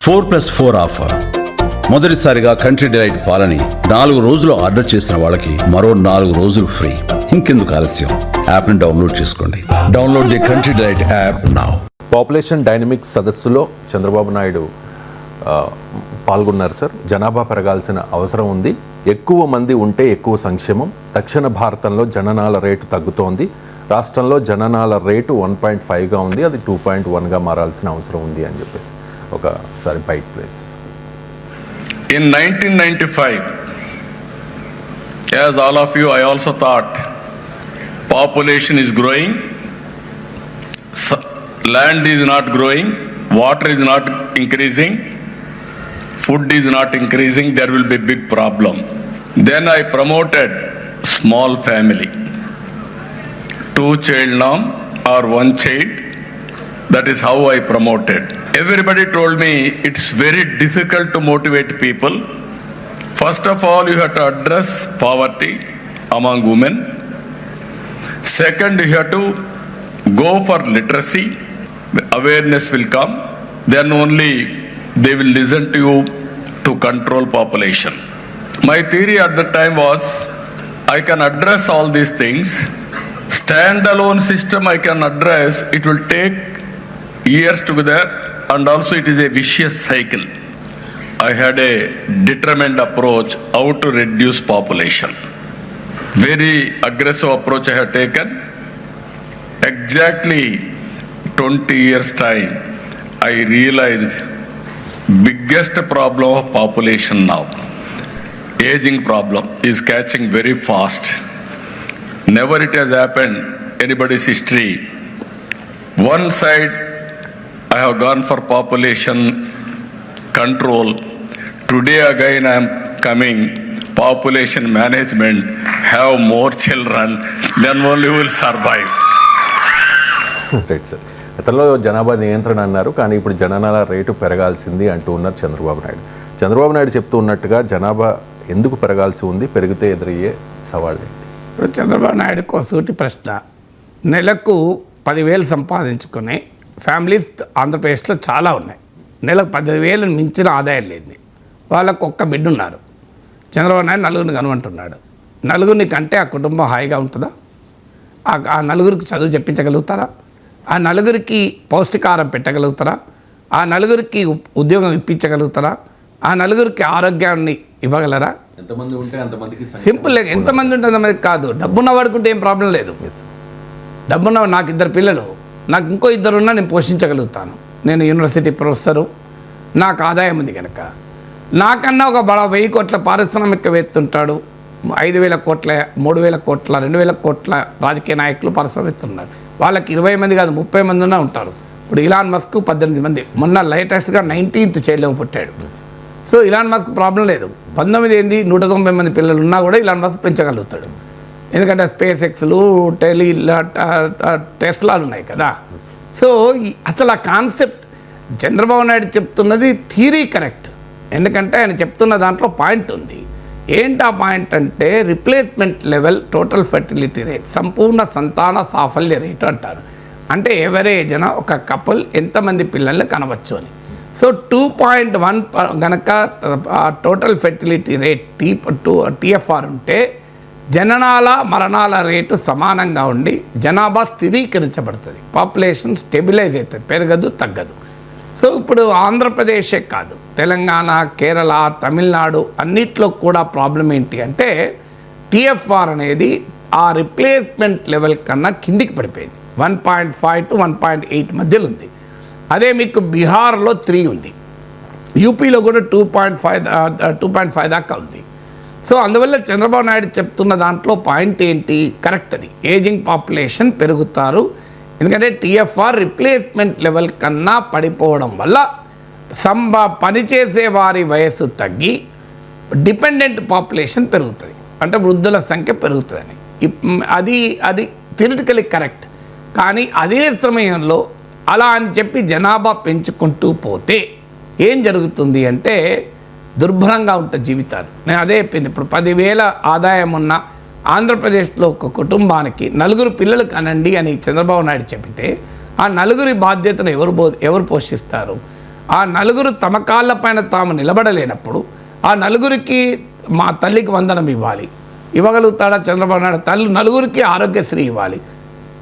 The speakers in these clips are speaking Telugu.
4+4 ఆఫర్. మొదటిసారిగా కంట్రీ డిలైట్ పాలని 4 రోజులు ఆర్డర్ చేసిన వాళ్ళకి మరో 4 రోజులు ఫ్రీ. ఇంకెందుకు ఆలస్యం, యాప్ని డౌన్లోడ్ చేసుకోండి. Download the country delight app now. Population dynamics సదస్సులో చంద్రబాబు నాయుడు పాల్గొన్నారు సార్. జనాభా పెరగాల్సిన అవసరం ఉంది, ఎక్కువ మంది ఉంటే ఎక్కువ సంక్షేమం, దక్షిణ భారతంలో జననాల రేటు తగ్గుతోంది, రాష్ట్రంలో జననాల రేటు 1.5గా ఉంది, అది 2.1గా మారాల్సిన అవసరం ఉంది అని చెప్పేసి ఒకసారి byte place. In 1995, as all of you, I also thought population is growing, land is not growing, water is not increasing, food is not increasing, there will be big problem. Then I promoted small family, 2 child norm or 1 child. That is how I promoted. Everybody told me it's very difficult to motivate people. First of all, you have to address poverty among women. Second, you have to go for literacy. Awareness will come. Then only they will listen to you to control population. My theory at the time was, I can address all these things. Standalone system I can address, it will take years together, and also it is a vicious cycle. I had a determined approach how to reduce population. Very aggressive approach I had taken. Exactly 20 years time, I realized biggest problem of population now, aging problem, is catching very fast. Never it has happened anybody's history. One side I have gone for population control. Today again I am coming population management. Have more children, then only will survive. Right sir. గతంలో జనాభా నియంత్రణ అన్నారు, కానీ ఇప్పుడు జననాల రేటు పెరగాల్సింది అంటూ ఉన్నారు చంద్రబాబు నాయుడు. చంద్రబాబు నాయుడు చెప్తూ ఉన్నట్టుగా జనాభా ఎందుకు పెరగాల్సి ఉంది, పెరిగితే ఎదురయ్యే సవాళ్ళు ఏంటి? ఇప్పుడు చంద్రబాబు నాయుడుకు సూటి ప్రశ్న. నెలకు 10,000 సంపాదించుకునే ఫ్యామిలీస్ ఆంధ్రప్రదేశ్లో చాలా ఉన్నాయి. నెలకు 10,000 మించిన ఆదాయం లేని వాళ్ళకు ఒక్క బిడ్డ ఉన్నారు. చంద్రబాబు నాయుడు నలుగురిని కనుమంటున్నాడు. నలుగురిని కంటే ఆ కుటుంబం హాయిగా ఉంటుందా? ఆ నలుగురికి చదువు చెప్పించగలుగుతారా? ఆ నలుగురికి పౌష్టికాహారం పెట్టగలుగుతారా? ఆ నలుగురికి ఉద్యోగం ఇప్పించగలుగుతారా? ఆ నలుగురికి ఆరోగ్యాన్ని ఇవ్వగలరా? ఎంతమంది ఉంటే అంతమందికి సింపుల్. ఎంతమంది ఉంటే అంతమందికి కాదు. డబ్బున్న వాడుకుంటే ఏం ప్రాబ్లం లేదు. డబ్బున్న నాకు 2 పిల్లలు, నాకు ఇంకో 2 ఉన్నా నేను పోషించగలుగుతాను. నేను యూనివర్సిటీ ప్రొఫెసరు, నాకు ఆదాయం ఉంది కనుక. నాకన్నా ఒక 1000 కోట్ల పారిశ్రామికవేత్త ఉంటాడు, 5,000 కోట్ల, 3,000 కోట్ల, 2,000 కోట్ల రాజకీయ నాయకులు పారిశ్రామికవేత్తలు ఉన్నారు. వాళ్ళకి 20 మంది కాదు 30 మంది ఉన్నా ఉంటారు. ఇప్పుడు ఇలాన్ మస్క్ 18 మంది, మొన్న లేటెస్ట్గా 19th చైల్డ్ పుట్టాడు. సో ఇలాన్ మస్క్ ప్రాబ్లం లేదు. 19 ఏంది, 190 మంది పిల్లలు ఉన్నా కూడా ఇలాన్ మస్క్ పెంచగలుగుతాడు. ఎందుకంటే స్పేస్ ఎక్స్లు, టెస్లాలు ఉన్నాయి కదా. సో అసలు ఆ కాన్సెప్ట్ చంద్రబాబు నాయుడు చెప్తున్నది థియరీ కరెక్ట్. ఎందుకంటే ఆయన చెప్తున్న దాంట్లో పాయింట్ ఉంది. ఏంటి ఆ పాయింట్ అంటే replacement level total fertility rate, సంపూర్ణ సంతాన సాఫల్య రేటు అంటారు. అంటే ఎవరేజ్న ఒక కపుల్ ఎంతమంది పిల్లల్ని కనవచ్చు అని. సో 2.1 కనుక టోటల్ ఫెర్టిలిటీ రేట్ TFR ఉంటే జననాల మరణాల రేటు సమానంగా ఉండి జనాభా స్థిరీకరించబడుతుంది. పాపులేషన్ స్టెబిలైజ్ అవుతుంది, పెరగదు, తగ్గదు. సో ఇప్పుడు ఆంధ్రప్రదేశే కాదు, తెలంగాణ, కేరళ, తమిళనాడు అన్నిట్లో కూడా ప్రాబ్లం ఏంటి అంటే TFR అనేది ఆ రిప్లేస్మెంట్ లెవెల్ కన్నా కిందికి పడిపోయింది. 1.5 to 1.8 మధ్యలో ఉంది. అదే మీకు బీహార్లో 3 ఉంది, యూపీలో కూడా 2.5 దాకా ఉంది. సో అందువల్ల చంద్రబాబు నాయుడు చెప్తున్న దాంట్లో పాయింట్ ఏంటి, కరెక్ట్. అది ఏజింగ్ పాపులేషన్ పెరుగుతారు. ఎందుకంటే TFR రిప్లేస్మెంట్ లెవెల్ కన్నా పడిపోవడం వల్ల పనిచేసే వారి వయస్సు తగ్గి డిపెండెంట్ పాపులేషన్ పెరుగుతుంది, అంటే వృద్ధుల సంఖ్య పెరుగుతుందని. అది థియరిటికలీ కరెక్ట్. కానీ అదే సమయంలో అలా అని చెప్పి జనాభా పెంచుకుంటూ పోతే ఏం జరుగుతుంది అంటే దుర్భరంగా ఉంటుంది జీవితాలు. నేను అదే చెప్పింది. ఇప్పుడు 10,000 ఆదాయం ఉన్న ఆంధ్రప్రదేశ్లో ఒక కుటుంబానికి 4 పిల్లలు కనండి అని చంద్రబాబు నాయుడు చెబితే ఆ 4 బాధ్యతను ఎవరు పోషిస్తారు? ఆ నలుగురు తమ కాళ్ళపైన తాము నిలబడలేనప్పుడు ఆ నలుగురికి మా తల్లికి వందనం ఇవ్వగలుగుతాడా చంద్రబాబు నాయుడు? నలుగురికి ఆరోగ్యశ్రీ ఇవ్వాలి.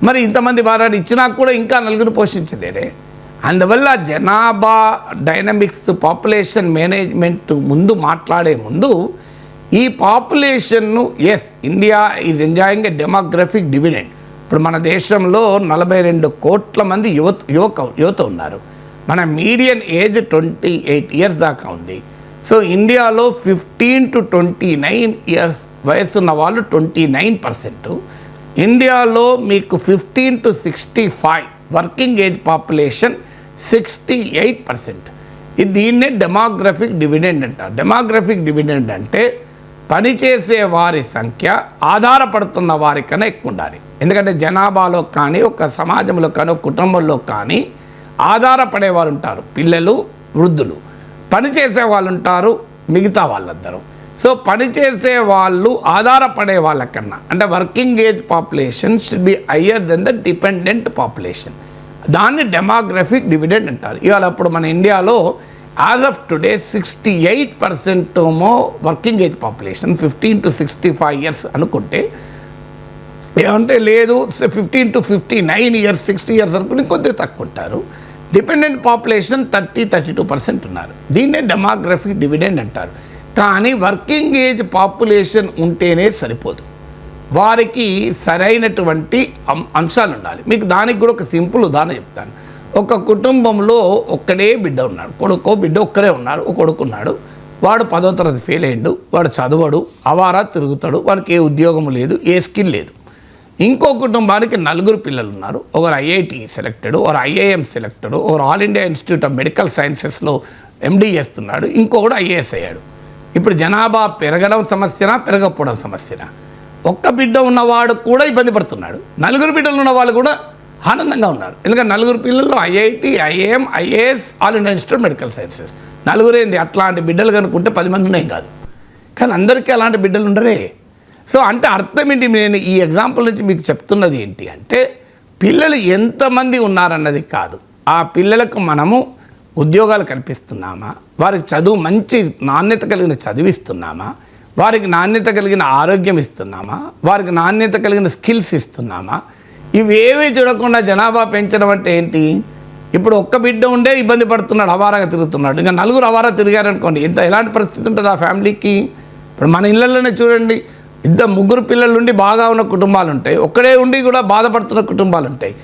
మరి ఇంతమంది వారాడు ఇచ్చినా కూడా ఇంకా నలుగురు పోషించలేరే. అందువల్ల జనాభా డైనమిక్స్, పాపులేషన్ మేనేజ్మెంట్ ముందు మాట్లాడే ముందు ఈ పాపులేషన్ను India is enjoying a demographic dividend. ఇప్పుడు మన దేశంలో 42 కోట్ల మంది యువత ఉన్నారు. మన మీడియన్ ఏజ్ 28 ఇయర్స్ దాకా ఉంది. సో ఇండియాలో 15 to 29 ఇయర్స్ వయసున్న వాళ్ళు 29%. ఇండియాలో మీకు 15 to 65 వర్కింగ్ ఏజ్ పాపులేషన్ 68%. దీన్నే డెమోగ్రఫిక్ డివిడెండ్ అంటారు. డెమోగ్రఫిక్ డివిడెండ్ అంటే పనిచేసే వారి సంఖ్య ఆధారపడుతున్న వారికన్నా ఎక్కువ ఉండాలి. ఎందుకంటే జనాభాలో కానీ, ఒక సమాజంలో కానీ, ఒక కుటుంబంలో కానీ ఆధారపడేవారు ఉంటారు, పిల్లలు, వృద్ధులు. పనిచేసే వాళ్ళు ఉంటారు, మిగతా వాళ్ళందరూ. సో పనిచేసే వాళ్ళు ఆధారపడే వాళ్ళకన్నా, అంటే working age population should be higher than the dependent population. దాన్ని డెమోగ్రఫిక్ డివిడెండ్ అంటారు. ఇవాళ అప్పుడు మన ఇండియాలో as of today 68% working age population 15 to 65 years అనుకుంటే, ఏమంటే లేదు 15 to 59 ఇయర్స్ 60 ఇయర్స్ అనుకుంటే కొద్దిగా తక్కువ ఉంటారు. డిపెండెంట్ పాపులేషన్ 32% ఉన్నారు. దీన్నే డెమోగ్రఫిక్ డివిడెండ్ అంటారు. కానీ వర్కింగ్ ఏజ్ పాపులేషన్ ఉంటేనే సరిపోదు, వారికి సరైనటువంటి అంశాలు ఉండాలి. మీకు దానికి కూడా ఒక సింపుల్ ఉదాహరణ చెప్తాను. ఒక కుటుంబంలో ఒక్కడే బిడ్డ ఉన్నాడు, కొడుకో బిడ్డ ఒక్కరే ఉన్నారు. ఒక కొడుకున్నాడు, వాడు 10వ తరగతి ఫెయిల్ అయ్యిండు, వాడు చదవడు, అవారా తిరుగుతాడు, వాడికి ఏ ఉద్యోగం లేదు, ఏ స్కిల్ లేదు. ఇంకో కుటుంబానికి 4 పిల్లలు ఉన్నారు. ఒకరు ఐఐటి సెలెక్టెడ్, ఒకరు ఐఐఎం సెలెక్టెడ్, ఒకరు All India Institute of Medical సైన్సెస్లో ఎండి చేస్తున్నాడు, ఇంకొకడు ఐఏఎస్ అయ్యాడు. ఇప్పుడు జనాభా పెరగడం సమస్యనా, పెరగకపోవడం సమస్యనా? ఒక్క బిడ్డ ఉన్నవాడు కూడా ఇబ్బంది పడుతున్నాడు, 4 బిడ్డలు ఉన్నవాళ్ళు కూడా ఆనందంగా ఉన్నారు. ఎందుకంటే 4 పిల్లల్లో IIT, IIM, IAS, all India institute medical sciences. 4 ఏంది? అట్లాంటి బిడ్డలు కనుక్కుంటే 10 మంది ఉన్నాయి కాదు. కానీ అందరికీ అలాంటి బిడ్డలు ఉండరే. సో అంటే అర్థం ఏంటి? నేను ఈ ఎగ్జాంపుల్ నుంచి మీకు చెప్తున్నది ఏంటి అంటే, పిల్లలు ఎంతమంది ఉన్నారన్నది కాదు, ఆ పిల్లలకు మనము ఉద్యోగాలు కల్పిస్తున్నామా, వారికి చదువు మంచి నాణ్యత కలిగిన చదివిస్తున్నామా, వారికి నాణ్యత కలిగిన ఆరోగ్యం ఇస్తున్నామా, వారికి నాణ్యత కలిగిన స్కిల్స్ ఇస్తున్నామా? ఇవేవి చూడకుండా జనాభా పెంచడం అంటే ఏంటి? ఇప్పుడు ఒక్క బిడ్డ ఉండే ఇబ్బంది పడుతున్నాడు, అవారాగా తిరుగుతున్నాడు. ఇంకా 4 అవారా తిరిగారనుకోండి, ఎలాంటి పరిస్థితి ఉంటుంది ఆ ఫ్యామిలీకి? ఇప్పుడు మన ఇళ్ళల్లోనే చూడండి, 2-3 పిల్లలు ఉండి బాగా ఉన్న కుటుంబాలు ఉంటాయి, ఒక్కడే ఉండి కూడా బాధపడుతున్న కుటుంబాలు ఉంటాయి.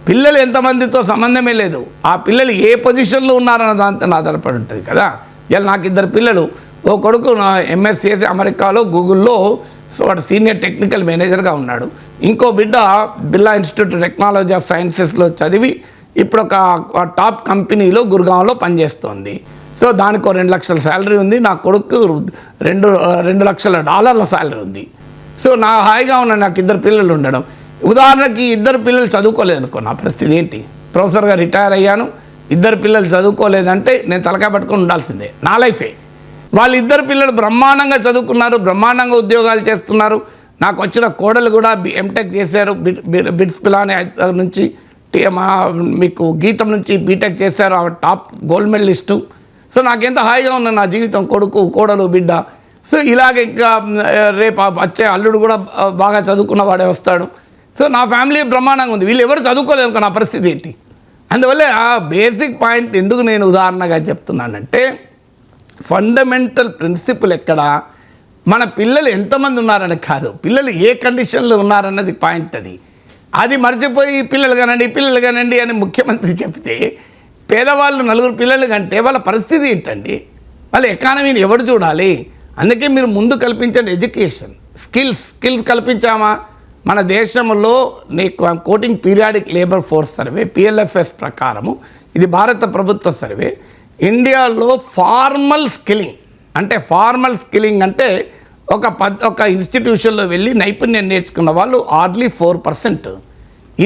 పిల్లలు ఎంతమందితో సంబంధమే లేదు, ఆ పిల్లలు ఏ పొజిషన్లో ఉన్నారన్న దాంతో ఆధారపడి ఉంటుంది కదా. ఇలా నాకు 2 పిల్లలు, ఓ కొడుకు ఎంఎస్సీ అమెరికాలో గూగుల్లో వాడు సీనియర్ టెక్నికల్ మేనేజర్గా ఉన్నాడు, ఇంకో బిడ్డ బిర్లా ఇన్స్టిట్యూట్ టెక్నాలజీ ఆఫ్ సైన్సెస్లో చదివి ఇప్పుడు ఒక టాప్ కంపెనీలో గుర్గాంలో పనిచేస్తోంది. సో దానికి $2 లక్షల శాలరీ ఉంది, నా కొడుకు $2 లక్షల శాలరీ ఉంది. సో నా హాయిగా ఉన్నాను, నాకు 2 పిల్లలు ఉండడం. ఉదాహరణకి 2 పిల్లలు చదువుకోలేదనుకో, నా పరిస్థితి ఏంటి? ప్రొఫెసర్గా రిటైర్ అయ్యాను, 2 పిల్లలు చదువుకోలేదంటే నేను తలకాయ పట్టుకొని ఉండాల్సిందే, నా లైఫే. వాళ్ళు 2 పిల్లలు బ్రహ్మాండంగా చదువుకున్నారు, బ్రహ్మాండంగా ఉద్యోగాలు చేస్తున్నారు. నాకు వచ్చిన కోడలు కూడా ఎంటెక్ చేశారు, బిట్స్ పిలాని నుంచి, మీకు గీతం నుంచి బీటెక్ చేశారు, ఆమె టాప్ గోల్డ్ మెడలిస్టు. సో నాకెంత హాయిగా ఉంది నా జీవితం, కొడుకు, కోడలు, బిడ్డ. సో ఇలాగ ఇంకా రేపు వచ్చే అల్లుడు కూడా బాగా చదువుకున్న వాడే వస్తాడు. సో నా ఫ్యామిలీ బ్రహ్మాండంగా ఉంది, వీళ్ళు ఎవరు చదువుకోలేదు, నా పరిస్థితి ఏంటి? అందువల్ల ఆ బేసిక్ పాయింట్ ఎందుకు నేను ఉదాహరణగా చెప్తున్నానంటే, ఫండమెంటల్ ప్రిన్సిపల్ ఎక్కడ, మన పిల్లలు ఎంతమంది ఉన్నారని కాదు, పిల్లలు ఏ కండిషన్లో ఉన్నారన్నది పాయింట్. అది మర్చిపోయి పిల్లలు కానండి అని ముఖ్యమంత్రి చెప్తే, పేదవాళ్ళు 4 పిల్లలు కంటే వాళ్ళ పరిస్థితి ఏంటండి? వాళ్ళ ఎకానమీని ఎవరు చూడాలి? అందుకే మీరు ముందు కల్పించండి ఎడ్యుకేషన్, స్కిల్స్ కల్పించామా? మన దేశంలో నీకు coating periodic labour force survey PLFS ప్రకారము, ఇది భారత ప్రభుత్వ సర్వే, ఇండియాలో ఫార్మల్ స్కిల్లింగ్ అంటే ఒక ఇన్స్టిట్యూషన్లో వెళ్ళి నైపుణ్యం నేర్చుకున్న వాళ్ళు హార్డ్లీ 4%.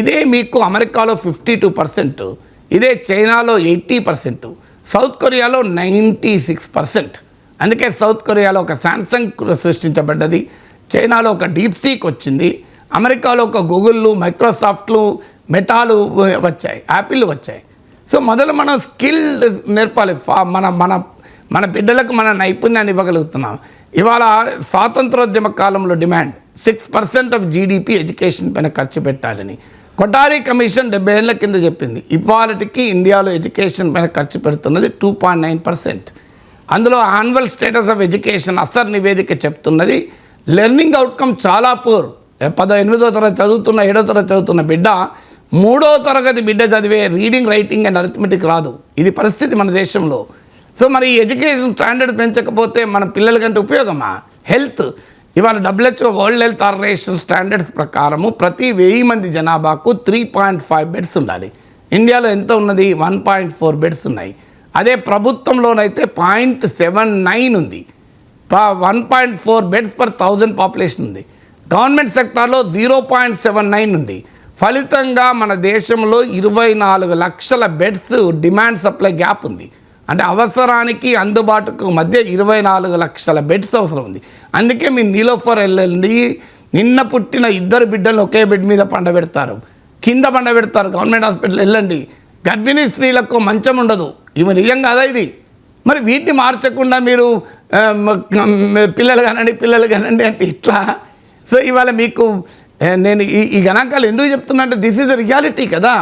ఇదే మీకు అమెరికాలో 52%, ఇదే చైనాలో 80%, సౌత్ కొరియాలో 96%. అందుకే సౌత్ కొరియాలో ఒక శాంసంగ్ సృష్టించబడ్డది, చైనాలో ఒక డీప్సీక్ వచ్చింది, అమెరికాలో ఒక గూగుళ్ళు, మైక్రోసాఫ్ట్లు, మెటాలు వచ్చాయి, యాపిల్ వచ్చాయి. సో మొదలు మనం స్కిల్ నేర్పాలి. మన మన మన బిడ్డలకు మన నైపుణ్యాన్ని ఇవ్వగలుగుతున్నాం. ఇవాళ స్వాతంత్రోద్యమ కాలంలో డిమాండ్ 6% ఆఫ్ జీడిపి ఎడ్యుకేషన్ పైన ఖర్చు పెట్టాలని కొఠారి కమిషన్ 70 ఏళ్ల కింద చెప్పింది. ఇవాళకి ఇండియాలో ఎడ్యుకేషన్ పైన ఖర్చు పెడుతున్నది 2.9%. అందులో యాన్యువల్ స్టేటస్ ఆఫ్ ఎడ్యుకేషన్ అసర్ నివేదిక చెప్తున్నది లెర్నింగ్ అవుట్కమ్ చాలా పూర్. 8వ తరగతి చదువుతున్న 7వ తరగతి చదువుతున్న బిడ్డ 3వ తరగతి బిడ్డ చదివే రీడింగ్ రైటింగ్ అండ్ అరిథమెటిక్ రాదు. ఇది పరిస్థితి మన దేశంలో. సో మరి ఈ ఎడ్యుకేషన్ స్టాండర్డ్స్ పెంచకపోతే మన పిల్లలకంటే ఉపయోగమా? హెల్త్ ఇవాళ WHO world health organization standards ప్రకారము ప్రతి 1000 మంది జనాభాకు 3.5 బెడ్స్ ఉండాలి. ఇండియాలో ఎంత ఉన్నది? 1.4 బెడ్స్ ఉన్నాయి. అదే ప్రభుత్వంలోనైతే 0.79 ఉంది. 1.4 బెడ్స్ పర్ 1000 పాపులేషన్ ఉంది. గవర్నమెంట్ సెక్టార్లో 0.79 ఉంది. ఫలితంగా మన దేశంలో 24 లక్షల బెడ్స్ డిమాండ్ సప్లై గ్యాప్ ఉంది. అంటే అవసరానికి అందుబాటుకు మధ్య 24 లక్షల బెడ్స్ అవసరం ఉంది. అందుకే మీ నీలోఫర్ వెళ్ళండి, నిన్న పుట్టిన 2 బిడ్డలు ఒకే బెడ్ మీద పండబెడతారు, కింద పండబెడతారు. గవర్నమెంట్ హాస్పిటల్ వెళ్ళండి, గర్భిణీ స్త్రీలకు మంచం ఉండదు. ఇవి నిజం కాదా ఇది? మరి వీటిని మార్చకుండా మీరు పిల్లలు కానండి అంటే ఇట్లా. సో ఇవాళ మీకు నేను ఈ గణాంకాలు ఎందుకు చెప్తున్నా అంటే దిస్ ఈజ్ ద రియాలిటీ కదా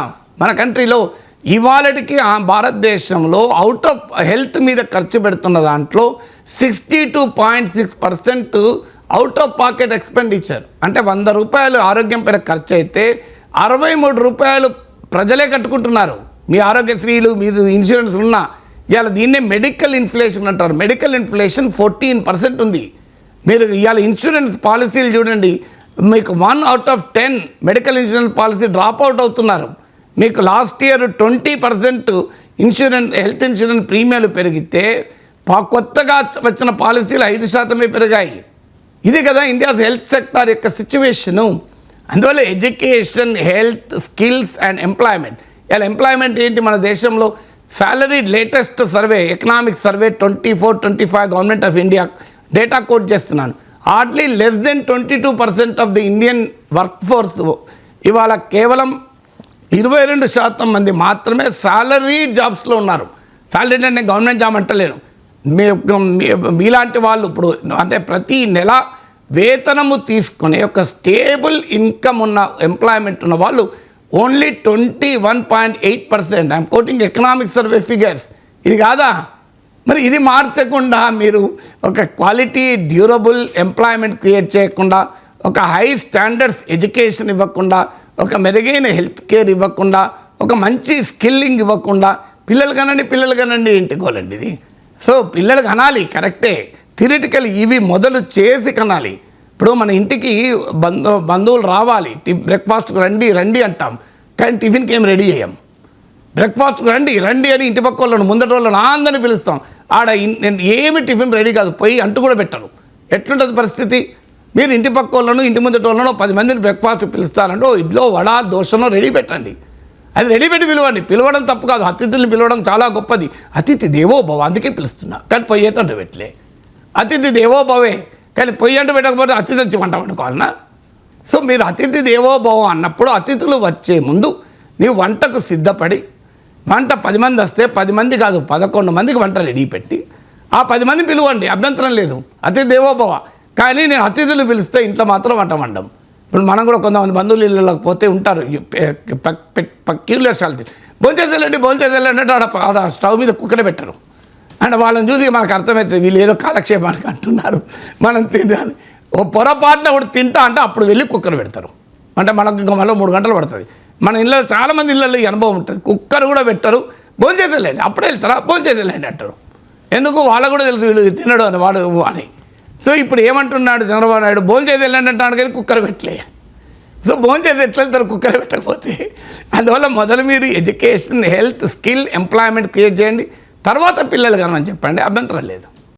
మన కంట్రీలో. ఇవాళకి భారతదేశంలో అవుట్ ఆఫ్ హెల్త్ మీద ఖర్చు పెడుతున్న దాంట్లో 62.6% అవుట్ ఆఫ్ పాకెట్ ఎక్స్పెండిచర్. అంటే 100 రూపాయలు ఆరోగ్యం పైన ఖర్చు అయితే 63 రూపాయలు ప్రజలే కట్టుకుంటున్నారు. మీ ఆరోగ్యశ్రీలు మీరు ఇన్సూరెన్స్ ఉన్నా. ఇవాళ దీన్నే మెడికల్ ఇన్ఫ్లేషన్ అంటారు. మెడికల్ ఇన్ఫ్లేషన్ 14% ఉంది. మీరు ఇవాళ ఇన్సూరెన్స్ పాలసీలు చూడండి, మీకు 1 out of 10 medical insurance policy drop out అవుతున్నారు. మీకు లాస్ట్ ఇయర్ 20% హెల్త్ ఇన్సూరెన్స్ ప్రీమియాలు పెరిగితే కొత్తగా వచ్చిన పాలసీలు 5% పెరిగాయి. ఇది కదా ఇండియా హెల్త్ సెక్టార్ యొక్క సిచ్యువేషను. అందువల్ల education, health, skills and employment. ఇలా ఎంప్లాయ్మెంట్ ఏంటి మన దేశంలో? Salary latest survey, economic survey 24-25 government of India data quote చేస్తున్నాను. Hardly less than 22% of the Indian work force ఇవాళ కేవలం 22% మంది మాత్రమే సాలరీ జాబ్స్లో ఉన్నారు. సాలరీ అంటే నేను గవర్నమెంట్ జాబ్ అంటలేను. మీలాంటి వాళ్ళు ఇప్పుడు అంటే ప్రతి నెల వేతనము తీసుకునే ఒక స్టేబుల్ ఇన్కమ్ ఉన్న ఎంప్లాయ్మెంట్ ఉన్న వాళ్ళు only 21.8%. I'm quoting economic survey figures. ఇది కాదా? మరి ఇది మార్చకుండా మీరు ఒక క్వాలిటీ డ్యూరబుల్ ఎంప్లాయ్మెంట్ క్రియేట్ చేయకుండా, ఒక హై స్టాండర్డ్స్ ఎడ్యుకేషన్ ఇవ్వకుండా, ఒక మెరుగైన హెల్త్ కేర్ ఇవ్వకుండా, ఒక మంచి స్కిల్లింగ్ ఇవ్వకుండా పిల్లలు కనండి ఇంటికోలండి ఇది. సో పిల్లలు కనాలి కరెక్టే, థియరిటికల్ ఇవి మొదలు చేసి కనాలి. ఇప్పుడు మన ఇంటికి బంధువులు రావాలి, బ్రేక్ఫాస్ట్కి రండి అంటాం, కానీ టిఫిన్కి ఏం రెడీ చేయం. బ్రేక్ఫాస్ట్కి రండి అని ఇంటి పక్క వాళ్ళను ముందటి వాళ్ళను అందరినీ పిలుస్తాం. ఆడ ఏమి టిఫిన్ రెడీ కాదు, పోయి అంటూ కూడా పెట్టరు. ఎట్లుంటుంది పరిస్థితి? మీరు ఇంటి పక్క వాళ్ళను ఇంటి ముందటి వాళ్ళను 10 మందిని బ్రేక్ఫాస్ట్ పిలుస్తారంటే ఇడ్లో వడ దోశలో రెడీ పెట్టండి. అది రెడీ పెట్టి పిలవండి. పిలవడం తప్పు కాదు, అతిథుల్ని పిలవడం చాలా గొప్పది. అతిథి దేవో భవ అందుకే పిలుస్తున్నా, కానీ పొయ్యి అంటూ పెట్టలే. అతిథి దేవో భవే, కానీ పొయ్యి అంటూ పెట్టకపోతే అతిథి వచ్చి వంట వండుకోవాలన్నా? సో మీరు అతిథి దేవో భవ అన్నప్పుడు అతిథులు వచ్చే ముందు నీవు వంటకు సిద్ధపడి, వంట 10 మంది వస్తే 10 మంది కాదు 11 మందికి వంట రెడీ పెట్టి ఆ 10 మంది పిలువండి, అభ్యంతరం లేదు, అతిథి దేవోభవ. కానీ నేను అతిథులు పిలిస్తే ఇంట్లో మాత్రం వంట వండం. ఇప్పుడు మనం కూడా కొంతమంది బంధువులు ఇళ్ళకి పోతే ఉంటారు క్యూరియాసిటీ, భోంచేసేయాలంటే ఆడ స్టవ్ మీద కుక్కరే పెట్టరు. అంటే వాళ్ళని చూసి మనకు అర్థమవుతుంది వీళ్ళు ఏదో కాలక్షేపానికి అంటున్నారు, మనం తినాలి. ఓ పొరపాటున ఒకటి తింటా అంటే అప్పుడు వెళ్ళి కుక్కర్ పెడతారు. అంటే మనకు ఇంకా మళ్ళీ 3 గంటలు పడుతుంది. మన ఇళ్ళలో చాలామంది ఇళ్ళల్లో ఈ అనుభవం ఉంటుంది, కుక్కర్ కూడా పెట్టరు, భోంచేసేయాలండి అప్పుడే వెళ్తారా భోంచేసేయాలండి అంటారు. ఎందుకు? వాళ్ళకు కూడా తెలుసు వీళ్ళు తినడు అని వాడు అని. సో ఇప్పుడు ఏమంటున్నాడు చంద్రబాబు నాయుడు? భోంచేసేయాలండి అంటాడు కానీ కుక్కర్ పెట్టలే. సో భోంచేసి ఎట్లా వెళ్తారు కుక్కర్ పెట్టకపోతే? అందువల్ల మొదలు మీరు education, health, skill, employment create చేయండి, తర్వాత పిల్లలు కనమని చెప్పండి, అభ్యంతరం లేదు.